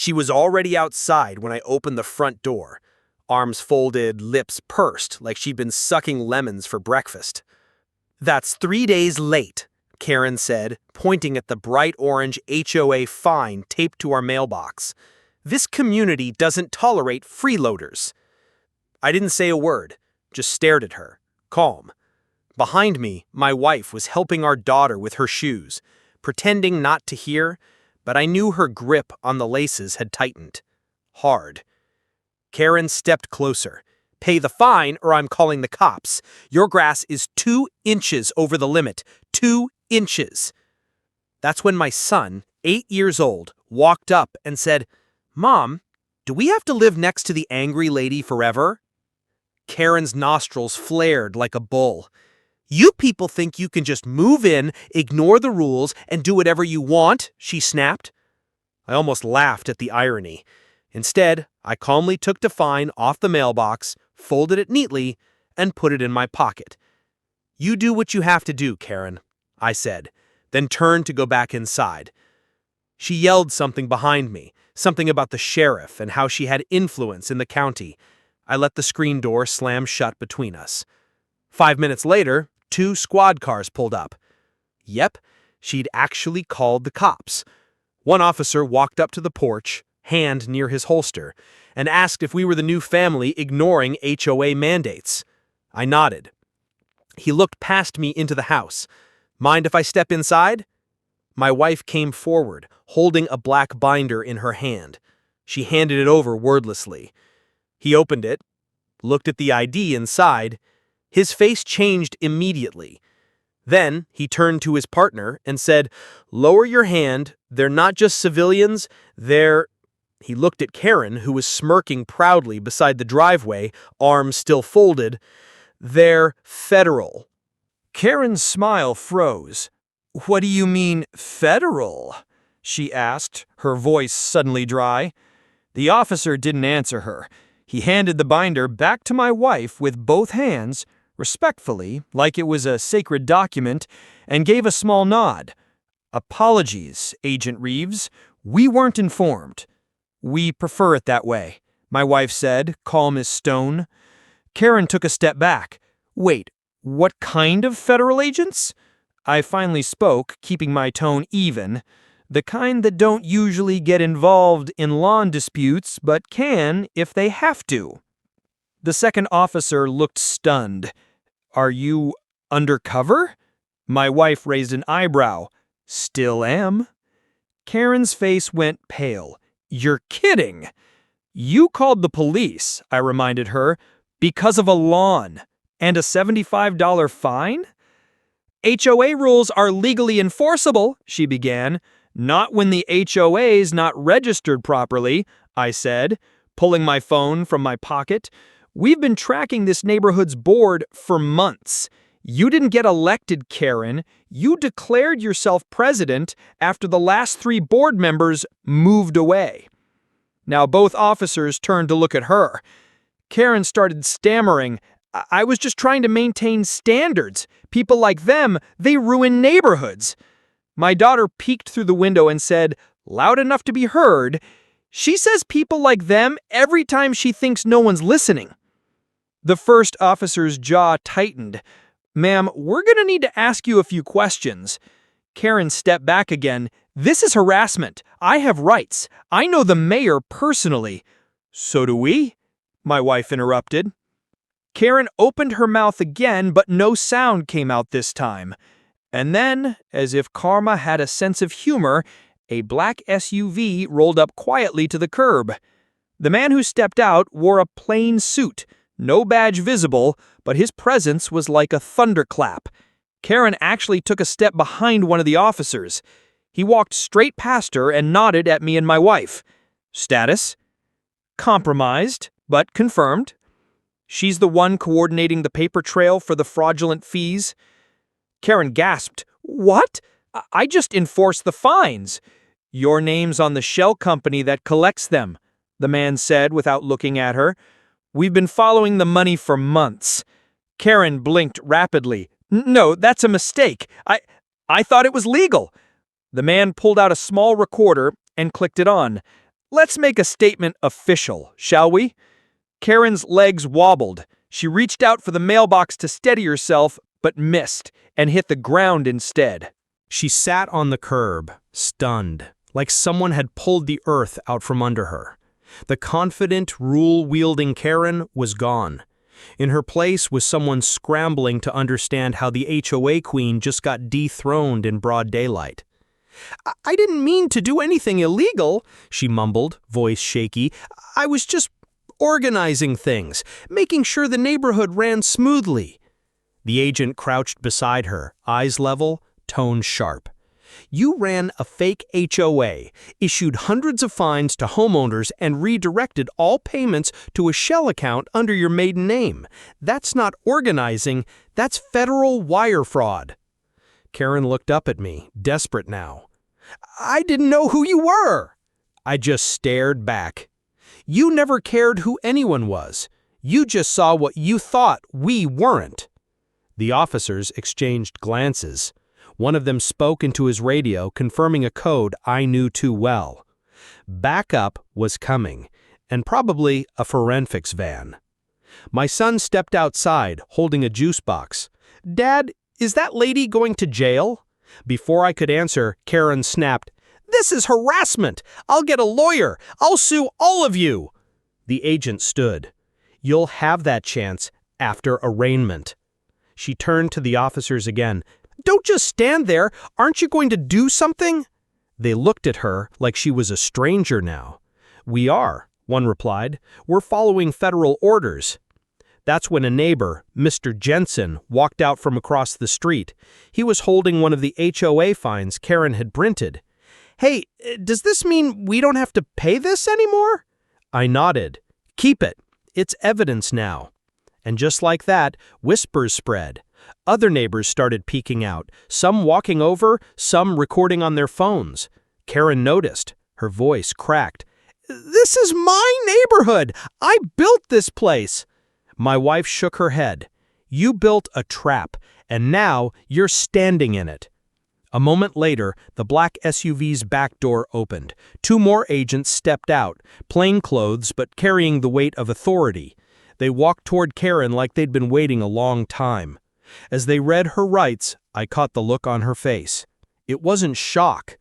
She was already outside when I opened the front door, arms folded, lips pursed, like she'd been sucking lemons for breakfast. "That's 3 days late," Karen said, pointing at the bright orange HOA fine taped to our mailbox. "This community doesn't tolerate freeloaders." I didn't say a word, just stared at her, calm. Behind me, my wife was helping our daughter with her shoes, pretending not to hear, but I knew her grip on the laces had tightened. Hard. Karen stepped closer. "Pay the fine or I'm calling the cops. Your grass is 2 inches over the limit. 2 inches." That's when my son, 8 years old, walked up and said, "Mom, do we have to live next to the angry lady forever?" Karen's nostrils flared like a bull. "You people think you can just move in, ignore the rules, and do whatever you want," she snapped. I almost laughed at the irony. Instead, I calmly took the fine off the mailbox, folded it neatly, and put it in my pocket. "You do what you have to do, Karen," I said, then turned to go back inside. She yelled something behind me, something about the sheriff and how she had influence in the county. I let the screen door slam shut between us. 5 minutes later, 2 squad cars pulled up. Yep, she'd actually called the cops. One officer walked up to the porch, hand near his holster, and asked if we were the new family ignoring HOA mandates. I nodded. He looked past me into the house. "Mind if I step inside?" My wife came forward, holding a black binder in her hand. She handed it over wordlessly. He opened it, looked at the ID inside. His face changed immediately. Then he turned to his partner and said, "Lower your hand. They're not just civilians, they're—" He looked at Karen, who was smirking proudly beside the driveway, arms still folded. "They're federal." Karen's smile froze. "What do you mean, federal?" she asked, her voice suddenly dry. The officer didn't answer her. He handed the binder back to my wife with both hands, respectfully, like it was a sacred document, and gave a small nod. "Apologies, Agent Reeves. We weren't informed." "We prefer it that way," my wife said, calm as stone. Karen took a step back. "Wait, what kind of federal agents?" I finally spoke, keeping my tone even. "The kind that don't usually get involved in lawn disputes, but can if they have to." The second officer looked stunned. "Are you undercover?" My wife raised an eyebrow. "Still am." Karen's face went pale. "You're kidding." "You called the police," I reminded her, "because of a lawn and a $75 fine?" "HOA rules are legally enforceable," she began. "Not when the HOA's not registered properly," I said, pulling my phone from my pocket. "We've been tracking this neighborhood's board for months. You didn't get elected, Karen. You declared yourself president after the last 3 board members moved away." Now both officers turned to look at her. Karen started stammering. I was just trying to maintain standards. People like them, they ruin neighborhoods." My daughter peeked through the window and said, loud enough to be heard, "She says people like them every time she thinks no one's listening." The first officer's jaw tightened. "Ma'am, we're going to need to ask you a few questions." Karen stepped back again. "This is harassment. I have rights. I know the mayor personally." "So do we," my wife interrupted. Karen opened her mouth again, but no sound came out this time. And then, as if karma had a sense of humor, a black SUV rolled up quietly to the curb. The man who stepped out wore a plain suit, no badge visible, but his presence was like a thunderclap. Karen actually took a step behind one of the officers. He walked straight past her and nodded at me and my wife. "Status?" "Compromised, but confirmed." "She's the one coordinating the paper trail for the fraudulent fees?" Karen gasped. "What? I just enforce the fines." "Your name's on the shell company that collects them," the man said without looking at her. "We've been following the money for months." Karen blinked rapidly. "No, that's a mistake. I thought it was legal." The man pulled out a small recorder and clicked it on. Let's make a statement official, shall we? Karen's legs wobbled. She reached out for the mailbox to steady herself, but missed and hit the ground instead. She sat on the curb, stunned, like someone had pulled the earth out from under her. The confident, rule-wielding Karen was gone. In her place was someone scrambling to understand how the HOA queen just got dethroned in broad daylight. "I didn't mean to do anything illegal," she mumbled, voice shaky. "I was just organizing things, making sure the neighborhood ran smoothly." The agent crouched beside her, eyes level, tone sharp. "You ran a fake HOA, issued hundreds of fines to homeowners, and redirected all payments to a shell account under your maiden name. That's not organizing, that's federal wire fraud." Karen looked up at me, desperate now. "I didn't know who you were." I just stared back. "You never cared who anyone was. You just saw what you thought we weren't." The officers exchanged glances. One of them spoke into his radio, confirming a code I knew too well. Backup was coming, and probably a forensics van. My son stepped outside, holding a juice box. "Dad, is that lady going to jail?" Before I could answer, Karen snapped, "This is harassment! I'll get a lawyer! I'll sue all of you!" The agent stood. "You'll have that chance after arraignment." She turned to the officers again. "Don't just stand there. Aren't you going to do something?" They looked at her like she was a stranger now. "We are," one replied. "We're following federal orders." That's when a neighbor, Mr. Jensen, walked out from across the street. He was holding one of the HOA fines Karen had printed. "Hey, does this mean we don't have to pay this anymore?" I nodded. "Keep it. It's evidence now." And just like that, whispers spread. Other neighbors started peeking out, some walking over, some recording on their phones. Karen noticed. Her voice cracked. "This is my neighborhood! I built this place!" My wife shook her head. "You built a trap, and now you're standing in it." A moment later, the black SUV's back door opened. Two more agents stepped out, plainclothes but carrying the weight of authority. They walked toward Karen like they'd been waiting a long time. As they read her rights, I caught the look on her face. It wasn't shock.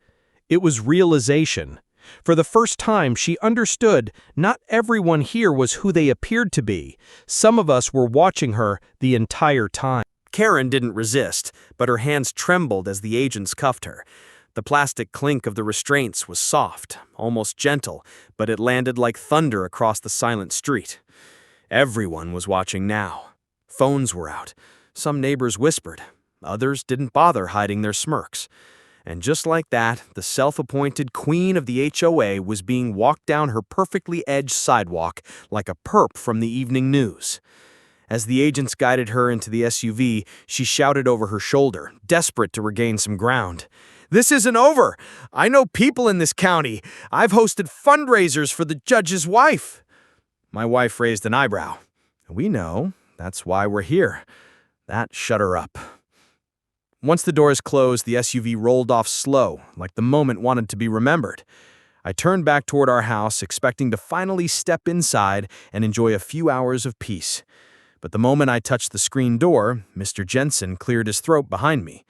It was realization. For the first time, she understood not everyone here was who they appeared to be. Some of us were watching her the entire time. Karen didn't resist, but her hands trembled as the agents cuffed her. The plastic clink of the restraints was soft, almost gentle, but it landed like thunder across the silent street. Everyone was watching now. Phones were out. Some neighbors whispered. Others didn't bother hiding their smirks. And just like that, the self-appointed queen of the HOA was being walked down her perfectly edged sidewalk like a perp from the evening news. As the agents guided her into the SUV, she shouted over her shoulder, desperate to regain some ground. "This isn't over! I know people in this county. I've hosted fundraisers for the judge's wife." My wife raised an eyebrow. "We know. That's why we're here." That shut her up. Once the doors closed, the SUV rolled off slow, like the moment wanted to be remembered. I turned back toward our house, expecting to finally step inside and enjoy a few hours of peace. But the moment I touched the screen door, Mr. Jensen cleared his throat behind me.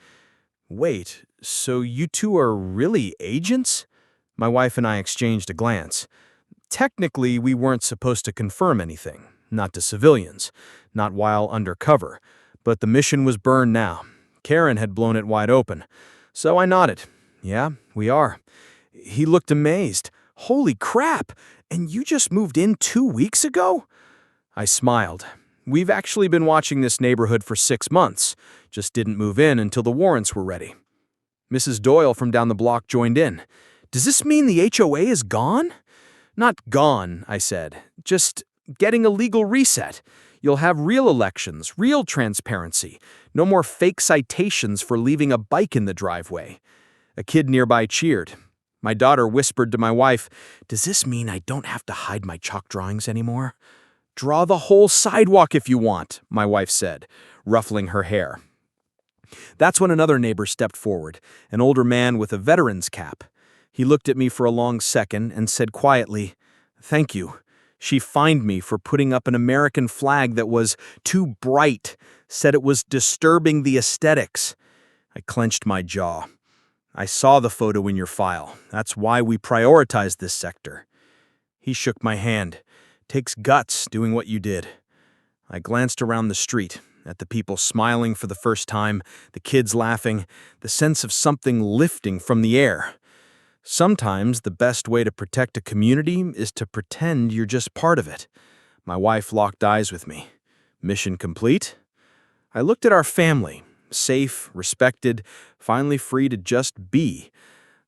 "Wait, so you two are really agents?" My wife and I exchanged a glance. Technically, we weren't supposed to confirm anything, not to civilians, not while undercover, but the mission was burned now. Karen had blown it wide open. So I nodded. "Yeah, we are." He looked amazed. "Holy crap! And you just moved in 2 weeks ago?" I smiled. "We've actually been watching this neighborhood for 6 months. Just didn't move in until the warrants were ready." Mrs. Doyle from down the block joined in. "Does this mean the HOA is gone?" "Not gone," I said. "Just getting a legal reset. You'll have real elections, real transparency. No more fake citations for leaving a bike in the driveway." A kid nearby cheered. My daughter whispered to my wife, "Does this mean I don't have to hide my chalk drawings anymore?" "Draw the whole sidewalk if you want," my wife said, ruffling her hair. That's when another neighbor stepped forward, an older man with a veteran's cap. He looked at me for a long second and said quietly, "Thank you." She fined me for putting up an American flag that was too bright, said it was disturbing the aesthetics. I clenched my jaw. "I saw the photo in your file. That's why we prioritize this sector." He shook my hand. "Takes guts doing what you did." I glanced around the street, at the people smiling for the first time, the kids laughing, the sense of something lifting from the air. Sometimes the best way to protect a community is to pretend you're just part of it. My wife locked eyes with me. Mission complete? I looked at our family, safe, respected, finally free to just be.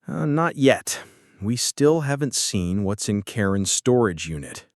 Not yet. We still haven't seen what's in Karen's storage unit.